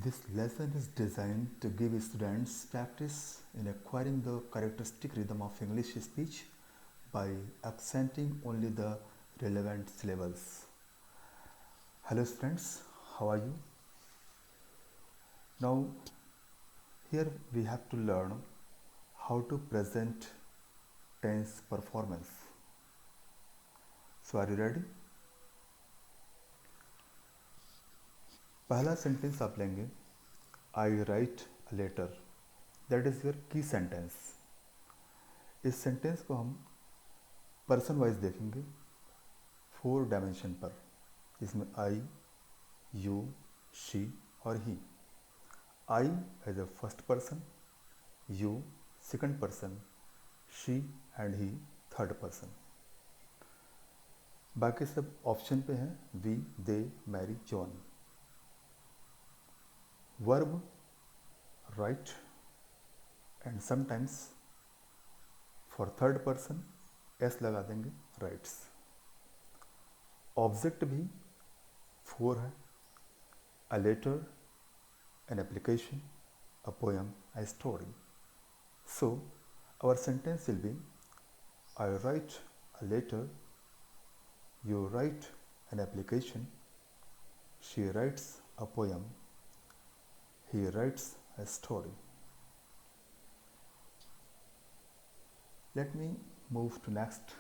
This lesson is designed to give students practice in acquiring the characteristic rhythm of English speech by accenting only the relevant syllables. Hello friends, how are you? Now here we have to learn how to present tense performance. So are you ready? पहला sentence आप लेंगे I write a letter, that is your key sentence. इस sentence को हम person wise देखेंगे 4 dimension पर, जिसमें आई, you, she और he. I as a first person, you second person, she and he third person. बाकी सब ऑप्शन पे हैं, we, they, Mary, John. Verb write and sometimes for third person s लगा देंगे, राइट्स। ऑब्जेक्ट भी 4 है, a letter, an application, a poem, a story. So our sentence will be I write a letter, you write an application, she writes a poem, he writes a story. Let me move to next.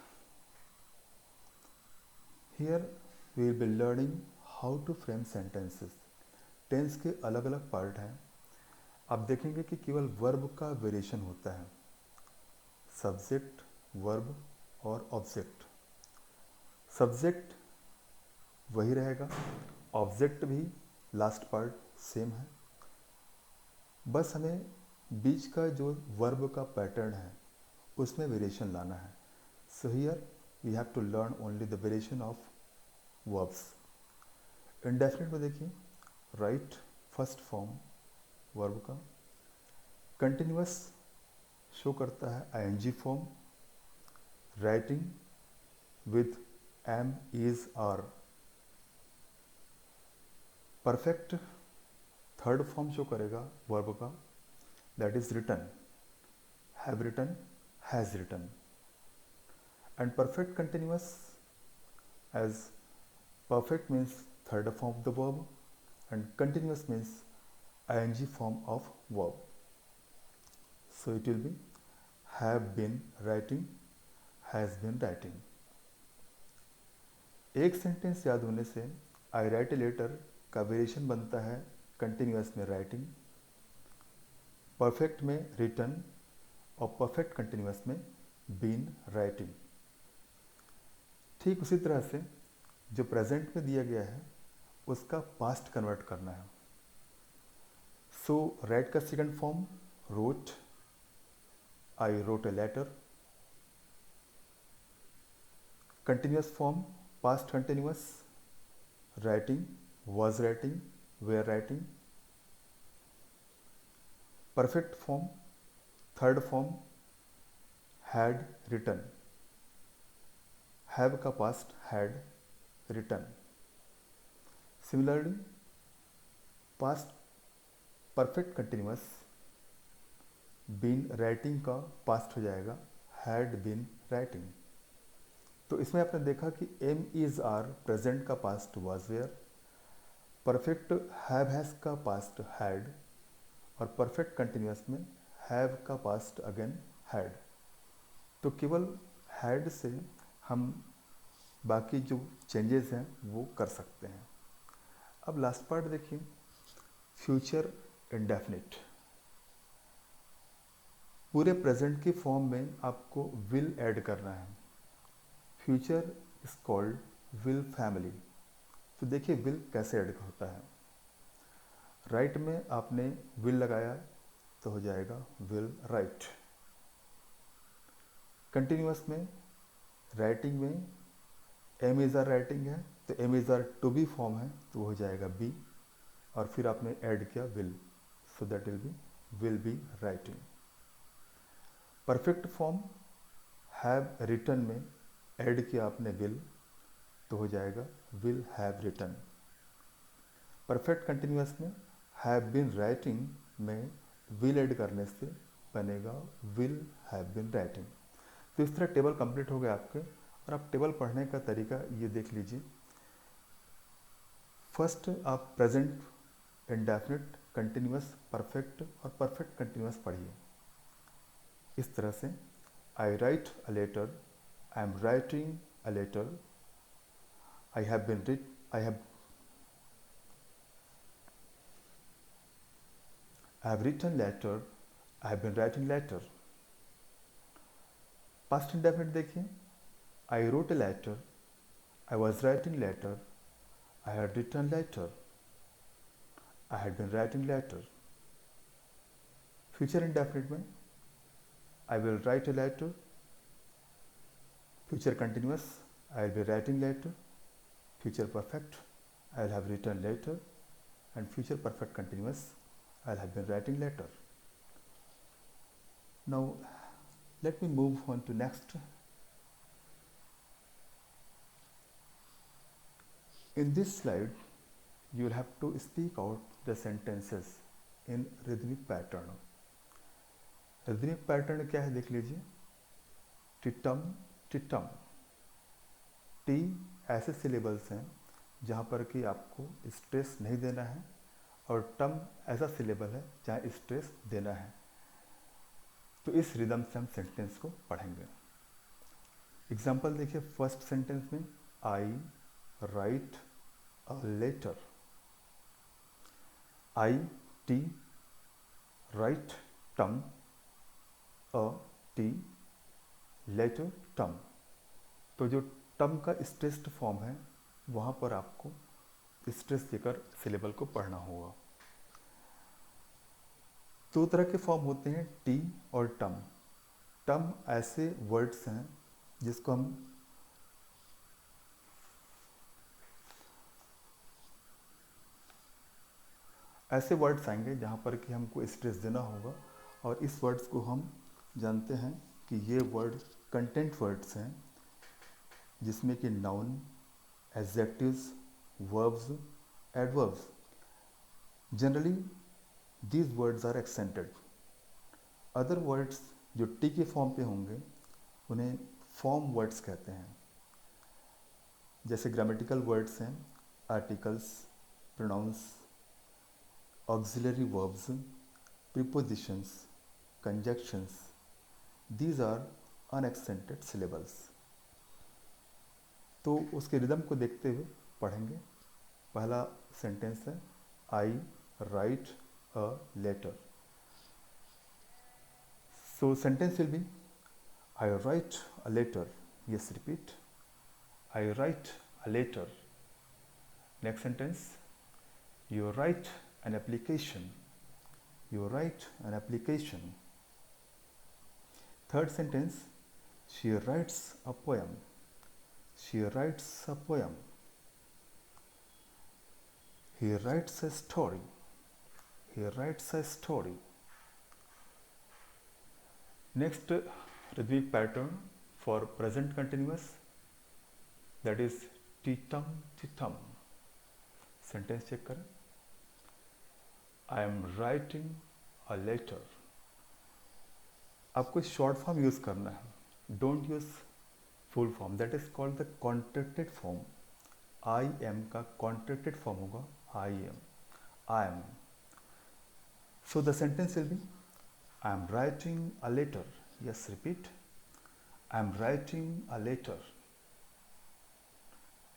Here we will be learning how to frame sentences. Tense के अलग अलग part हैं। आप देखेंगे कि केवल verb का variation होता है, सब्जेक्ट, वर्ब और ऑब्जेक्ट। सब्जेक्ट वही रहेगा, ऑब्जेक्ट भी लास्ट पार्ट सेम है, बस हमें बीच का जो वर्ब का पैटर्न है उसमें वेरिएशन लाना है। So here we have to learn only the variation of verbs. Indefinite में देखिए, राइट फर्स्ट फॉर्म वर्ब का, कंटिन्यूअस शो करता है ING form, writing with am, is, are. Perfect third form show करेगा वर्ब का, that is written, have written, has written. And perfect continuous, as perfect means third form of the verb and continuous means ing form of verb. So it will be have been writing, has been writing. एक sentence याद होने से I right a letter का variation बनता है continuous में writing, perfect में written और परफेक्ट कंटिन्यूअस में बीन राइटिंग। ठीक उसी तरह से जो प्रेजेंट में दिया गया है उसका पास्ट कन्वर्ट करना है। सो राइट का second form wrote, I wrote a letter. Continuous form past continuous, writing, was writing, were writing. Perfect form third form had written, have का past had written. Similarly past perfect continuous been writing का past हो जाएगा had been writing. तो इसमें आपने देखा कि am, is, are present का past was were, perfect have has का पास्ट हैड और परफेक्ट कंटिन्यूअस में हैव का पास्ट अगेन हैड। तो केवल हैड से हम बाकी जो चेंजेस हैं वो कर सकते हैं। अब लास्ट पार्ट देखिए, फ्यूचर इंडेफिनिट। पूरे प्रेजेंट की फॉर्म में आपको विल ऐड करना है। Future is called will family. तो देखिए विल कैसे ऐड होता है। राइट में आपने विल लगाया तो हो जाएगा विल राइट। कंटिन्यूअस में राइटिंग में एम, इज, आर राइटिंग है तो am, is, are to be form है तो वो हो जाएगा बी, और फिर आपने ऐड किया will, so that will be writing. Perfect form have written में ऐड किया आपने विल तो हो जाएगा will have written. Perfect continuous में हैव बीन राइटिंग में विल ऐड करने से बनेगा विल हैव बीन राइटिंग। तो इस तरह टेबल कंप्लीट हो गया आपके। और आप टेबल पढ़ने का तरीका ये देख लीजिए। फर्स्ट आप प्रेजेंट इंडेफिनिट कंटिन्यूअस परफेक्ट और परफेक्ट कंटिन्यूअस पढ़िए इस तरह से। I write a letter, I am writing a letter, I have been writ I have written letter, I have been writing letter. Past indefinite देखिए, I wrote a letter, I was writing letter, I had written letter, I had been writing letter. Future indefinite में I will write a letter, future continuous I will be writing letter, future perfect I will have written letter, and future perfect continuous I will have been writing letter. Now let me move on to next. In this slide, you will have to speak out the sentences in rhythmic pattern. Rhythmic pattern क्या है देख लीजिए। टिटम टिटम, T ऐसे syllables हैं जहाँ पर कि आपको स्ट्रेस नहीं देना है, और टम ऐसा सिलेबल है जहाँ स्ट्रेस देना है। तो इस रिदम से हम सेंटेंस को पढ़ेंगे। एग्जाम्पल देखिए, फर्स्ट सेंटेंस में I write a letter, I T write टम अ टी लेटर टम। तो जो टम का स्ट्रेस्ड फॉर्म है वहाँ पर आपको स्ट्रेस देकर सिलेबल को पढ़ना होगा। दो तरह के फॉर्म होते हैं, टी और टम। टम ऐसे वर्ड्स हैं जिसको हम ऐसे वर्ड्स आएंगे जहाँ पर कि हमको स्ट्रेस देना होगा, और इस वर्ड्स को हम जानते हैं कि ये वर्ड कंटेंट वर्ड्स हैं, जिसमें कि noun, adjectives, verbs, adverbs. Generally these words are accented. Other words जो टी के फॉर्म पे होंगे उन्हें फॉर्म वर्ड्स कहते हैं। जैसे ग्रामेटिकल वर्ड्स हैं articles, pronouns, auxiliary verbs, prepositions, conjunctions. These are unaccented syllables. तो उसके रिदम को देखते हुए पढ़ेंगे। पहला सेंटेंस है I write a letter. So sentence will be I write a letter. Yes, repeat. I write a letter. Next sentence. You write an application. You write an application. Third sentence. She writes a poem. She writes a poem. He writes a story. He writes a story. Next rhythmic pattern for present continuous, that is titam titam. Sentence check करें। I am writing a letter. आपको short form use करना है, don't use full form. That is called the contracted form. I am का contracted form होगा I am, I am. So the sentence will be I am writing a letter. Yes, repeat. I am writing a letter.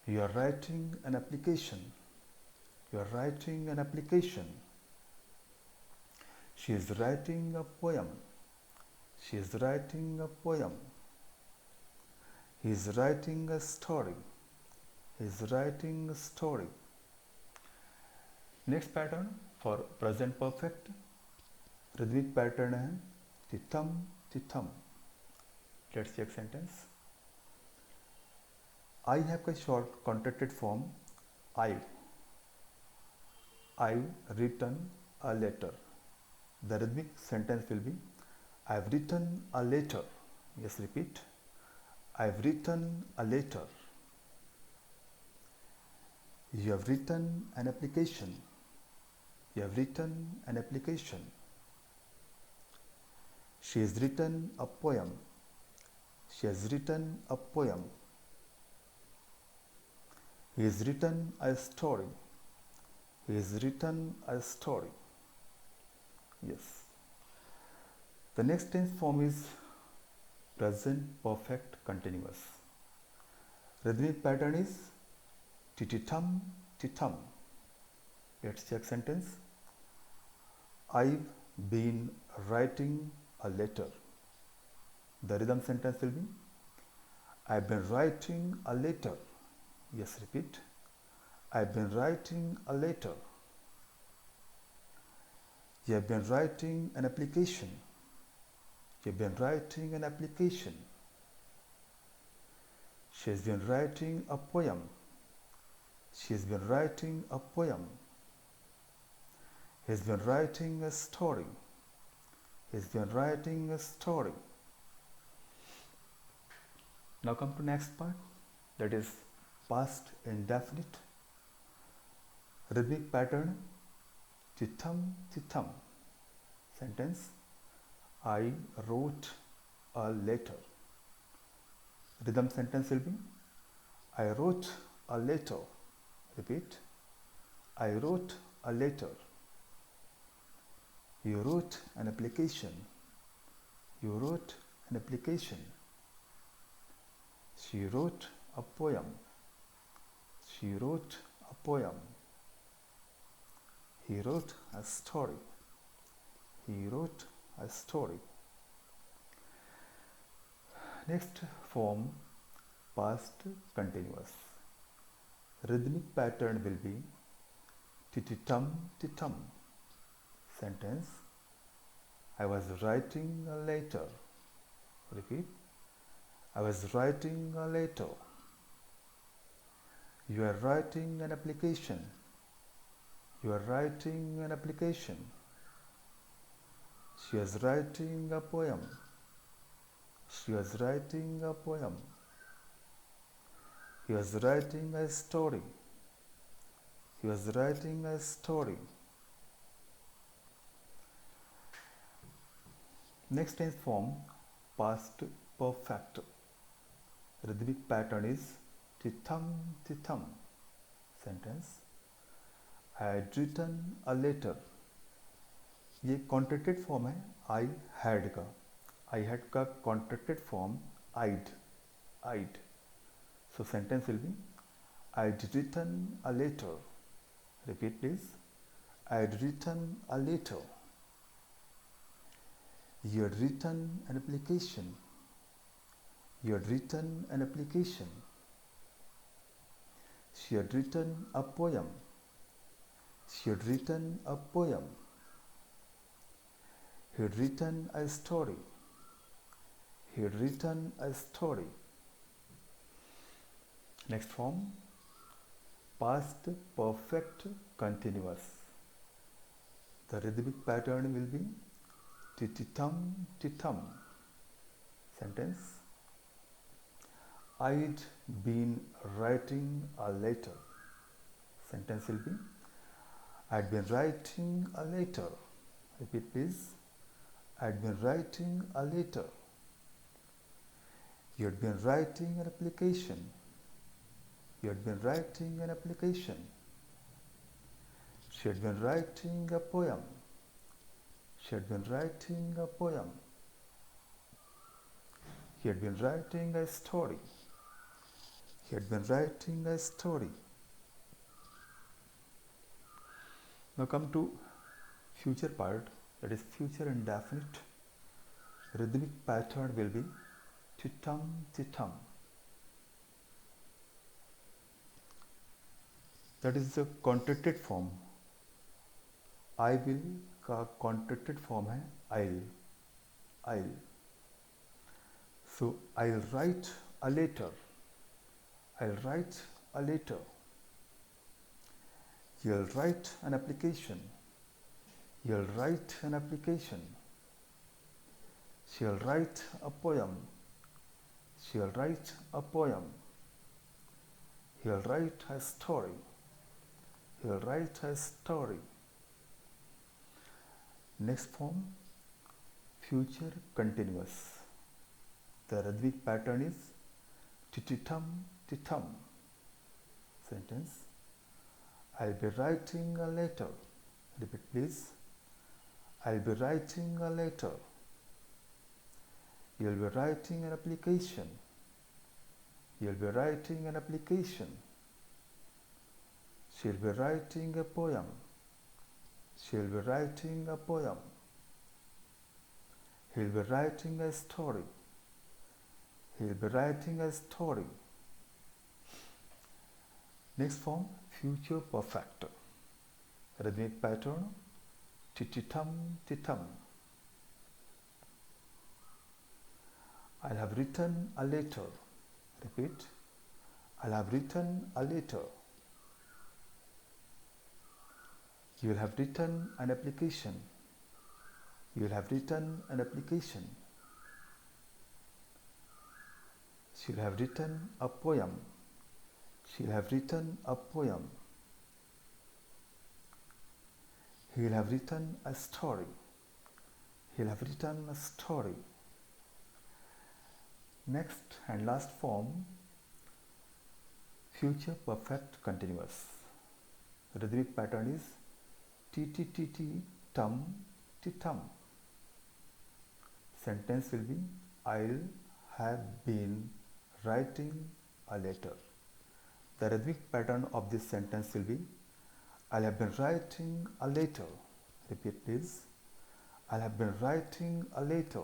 You are writing an application. You are writing an application. She is writing a poem. She is writing a poem. He is writing a story. He is writing a story. Next pattern for present perfect. Rhythmic pattern है तिथम तिथम। Let's check sentence. I have का short contracted form I've written a letter. The rhythmic sentence will be I've written a letter. Yes, repeat. I've written a letter. You have written an application. You have written an application. She has written a poem. She has written a poem. He has written a story. He has written a story. Yes. The next tense form is present perfect continuous. Rhythmic pattern is tititum, titum. Let's check sentence. I've been writing a letter. The rhythm sentence will be I've been writing a letter. Yes, repeat. I've been writing a letter. You have been writing an application. You've been writing an application. She has been writing a poem. She has been writing a poem. He has been writing a story. He has been writing a story. Now come to next part, that is past indefinite. Rhythmic pattern titam titam. Sentence I wrote a letter. Rhythm sentence will be I wrote a letter. Repeat. I wrote a letter. You wrote an application. You wrote an application. She wrote a poem. She wrote a poem. He wrote a story. He wrote a story. Next form, past continuous. Rhythmic pattern will be tititum titum. Sentence I was writing a letter. Repeat. I was writing a letter. You are writing an application. You are writing an application. She was writing a poem. She was writing a poem. He was writing a story. He was writing a story. Next tense form, past perfect. Rhythmic pattern is titam titam. Sentence I had written a letter. ये contracted form है I had का. I had का contracted form I'd. I'd. So sentence will be I had written a letter. Repeat please. I had written a letter. You had written an application. You had written an application. She had written a poem. She had written a poem. He had written a story. He had written a story. Next form, past perfect continuous. The rhythmic pattern will be tititum titum. Sentence I'd been writing a letter. Sentence will be I'd been writing a letter. Repeat please. I'd been writing a letter. You had been writing an application. You had been writing an application. She had been writing a poem. She had been writing a poem. He had been writing a story. He had been writing a story. Now come to future part, that is future indefinite. Rhythmic pattern will be titam titam. That is the contracted form. I will का contracted form है I'll. I'll. So I'll write a letter. I'll write a letter. You'll write an application. You'll write an application. She'll write a poem. She'll write a poem. He'll write a story. He'll write a story. Next form, future continuous. The Radvik pattern is tititum titum. Sentence, I'll be writing a letter. Repeat please. I'll be writing a letter. You'll be writing an application. You'll be writing an application. She'll be writing a poem. She'll be writing a poem. He'll be writing a story. He'll be writing a story. Next form, future perfect. Rhythmic pattern, tititum titum. I'll have written a letter. Repeat. I'll have written a letter. You'll have written an application. You'll have written an application. She'll have written a poem. She'll have written a poem. He'll have written a story. He'll have written a story. Next and last form, future perfect continuous. The rhythmic pattern is tt tum titum. Sentence will be, I'll have been writing a letter. The rhythmic pattern of this sentence will be, I'll have been writing a letter. Repeat please. I'll have been writing a letter.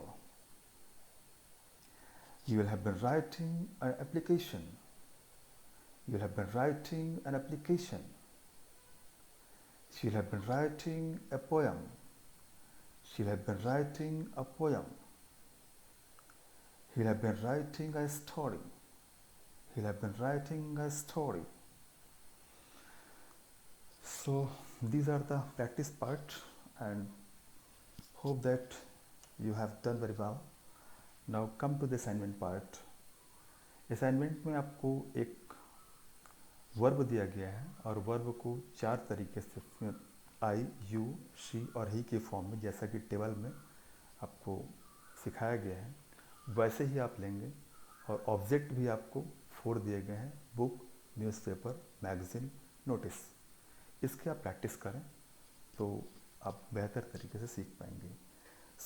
You will have been writing an application. You will have been writing an application. She'll have been writing a poem. She'll have been writing a poem. He'll have been writing a story. He'll have been writing a story. So these are the practice part, and hope that you have done very well. Now come to the assignment part. Assignment में आपको एक verb दिया गया है और verb को 4 तरीके से आई, यू, शी और ही के फॉर्म में, जैसा कि टेबल में आपको सिखाया गया है वैसे ही आप लेंगे। और ऑब्जेक्ट भी आपको 4 दिए गए हैं, बुक, न्यूज़पेपर, मैगज़ीन, नोटिस। इसकी आप प्रैक्टिस करें तो आप बेहतर तरीके से सीख पाएंगे।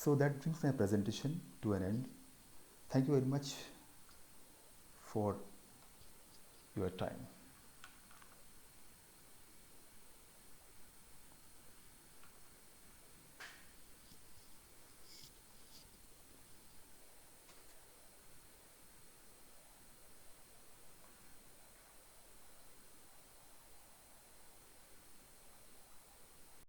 So that brings my presentation to an end. Thank you very much for your time.